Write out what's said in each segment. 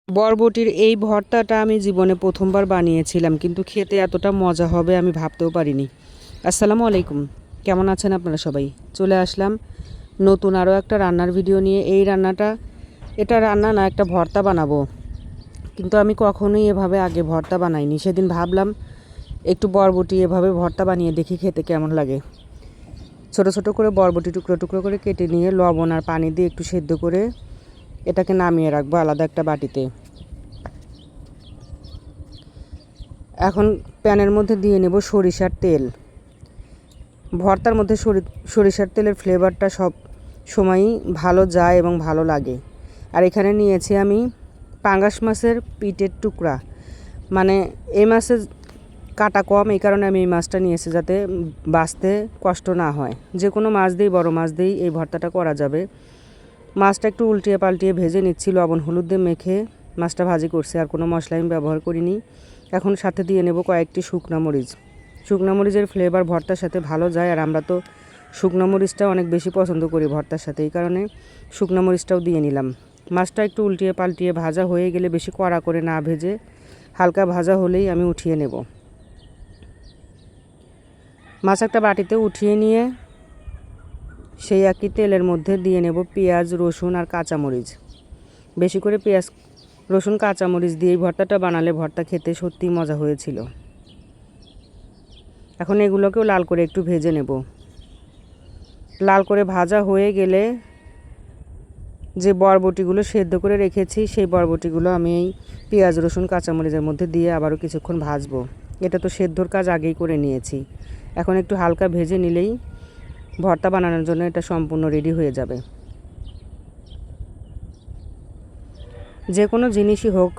বরবটির এই ভর্তাটা আমি জীবনে প্রথমবার বানিয়েছিলাম, কিন্তু খেতে এতটা মজা হবে আমি ভাবতেও পারিনি। আসসালামু আলাইকুম, কেমন আছেন আপনারা সবাই? চলে আসলাম নতুন আরও একটা রান্নার ভিডিও নিয়ে। এই রান্নাটা, এটা রান্না না, একটা ভর্তা বানাবো, কিন্তু আমি কখনোই এভাবে আগে ভর্তা বানাইনি। সেদিন ভাবলাম একটু বরবটি এভাবে ভর্তা বানিয়ে দেখি খেতে কেমন লাগে। ছোট ছোট করে বরবটি টুকরো টুকরো করে কেটে নিয়ে লবণ আর পানি দিয়ে একটু সেদ্ধ করে এটাকে নামিয়ে রাখবো আলাদা একটা বাটিতে। এখন প্যানের মধ্যে দিয়ে নেব সরিষার তেল। ভর্তার মধ্যে সরিষার তেলের ফ্লেভারটা সব সময়ই ভালো যায় এবং ভালো লাগে। আর এখানে নিয়েছি আমি পাঙ্গাস মাছের পিঠের টুকরা, মানে এই মাছের কাটা কম, এই কারণে আমি এই মাছটা নিয়েছি যাতে বাছতে কষ্ট না হয়। যে কোনো মাছ দিয়েই, বড় মাছ দিয়েই এই ভর্তাটা করা যাবে। মাছটা একটু উল্টিয়ে পাল্টিয়ে ভেজে নিচ্ছি, লবণ হলুদ দিয়ে মেখে মাছটা ভাজি করছি, আর কোনো মশলা আমি ব্যবহার করিনি। এখন সাথে দিয়ে নেব কয়েকটি শুকনো মরিচ। শুকনো মরিচের ফ্লেভার ভর্তার সাথে ভালো যায়, আর আমরা তো শুকনো মরিচটা অনেক বেশি পছন্দ করি ভর্তার সাথে, এই কারণে শুকনো মরিচটাও দিয়ে নিলাম। মাছটা একটু উল্টিয়ে পাল্টিয়ে ভাজা হয়ে গেলে, বেশি কড়া করে না ভেজে হালকা ভাজা হলেই আমি উঠিয়ে নেব। মাছ একটা বাটিতে উঠিয়ে নিয়ে সেই একই তেলের মধ্যে দিয়ে নেব পেঁয়াজ, রসুন আর কাঁচামরিচ। বেশি করে পেঁয়াজ, রসুন, কাঁচামরিচ দিয়ে এই ভর্তাটা বানালে ভর্তা খেতে সত্যিই মজা হয়েছিল। এখন এগুলোকেও লাল করে একটু ভেজে নেব। লাল করে ভাজা হয়ে গেলে যে বরবটিগুলো সেদ্ধ করে রেখেছি, সেই বরবটিগুলো আমি এই পেঁয়াজ, রসুন, কাঁচামরিচের মধ্যে দিয়ে আবারও কিছুক্ষণ ভাজবো। এটা তো সেদ্ধর কাজ আগেই করে নিয়েছি। এখন একটু হালকা ভেজে নিলেই ভর্তা বানানোর জন্য এটা সম্পূর্ণ রেডি হয়ে যাবে। যে কোনো জিনিসই হোক,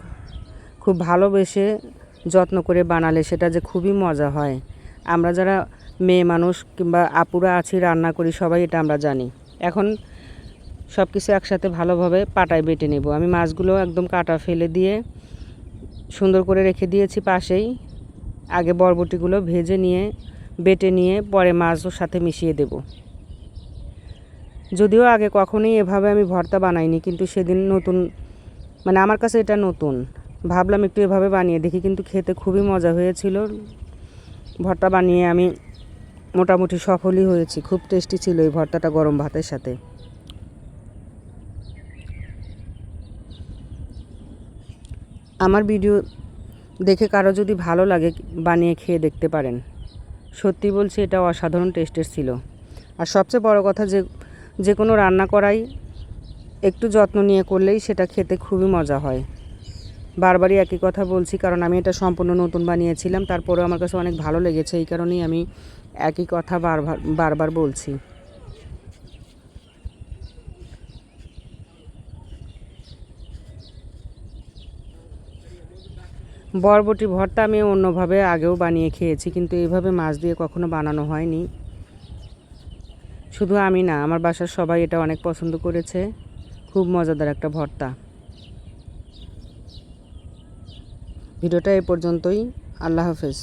খুব ভালোবেসে যত্ন করে বানালে সেটা যে খুবই মজা হয়। আমরা যারা মেয়ে মানুষ কিংবা আপুরা আছি, রান্না করি, সবাই এটা আমরা জানি। এখন সব কিছু একসাথে ভালোভাবে পাটায় বেটে নেব। আমি মাছগুলো একদম কাটা ফেলে দিয়ে সুন্দর করে রেখে দিয়েছি পাশেই। আগে বরবটিগুলো ভেজে নিয়ে বেটে নিয়ে পরে মাছও সাথে মিশিয়ে দেব। যদিও আগে কখনোই এভাবে আমি ভর্তা বানাইনি, কিন্তু সেদিন নতুন, মানে আমার কাছে এটা নতুন, ভাবলাম একটু এভাবে বানিয়ে দেখি, কিন্তু খেতে খুবই মজা হয়েছিল। ভর্তা বানিয়ে আমি মোটামুটি সফলই হয়েছি। খুব টেস্টি ছিল এই ভর্তাটা গরম ভাতের সাথে। আমার ভিডিও দেখে কারো যদি ভালো লাগে, বানিয়ে খেয়ে দেখতে পারেন। সত্যি বলছি, এটা অসাধারণ টেস্টের ছিল। আর সবচেয়ে বড় কথা, যে কোনো রান্না করাই একটু যত্ন নিয়ে করলেই সেটা খেতে খুবই মজা হয়। বারবারই একই কথা বলছি, কারণ আমি এটা সম্পূর্ণ নতুন বানিয়েছিলাম। তারপরেও আমার কাছে অনেক ভালো লেগেছে, এই কারণেই আমি একই কথা বারবার বলছি। বরবটি ভর্তা আমি অন্যভাবে আগেও বানিয়ে খেয়েছি, কিন্তু এইভাবে মাছ দিয়ে কখনো বানানো হয়নি। শুধু আমি না, আমার বাসার সবাই এটা অনেক পছন্দ করেছে। খুব মজাদার একটা ভর্তা। ভিডিওটা এ পর্যন্তই। আল্লাহ হাফেজ।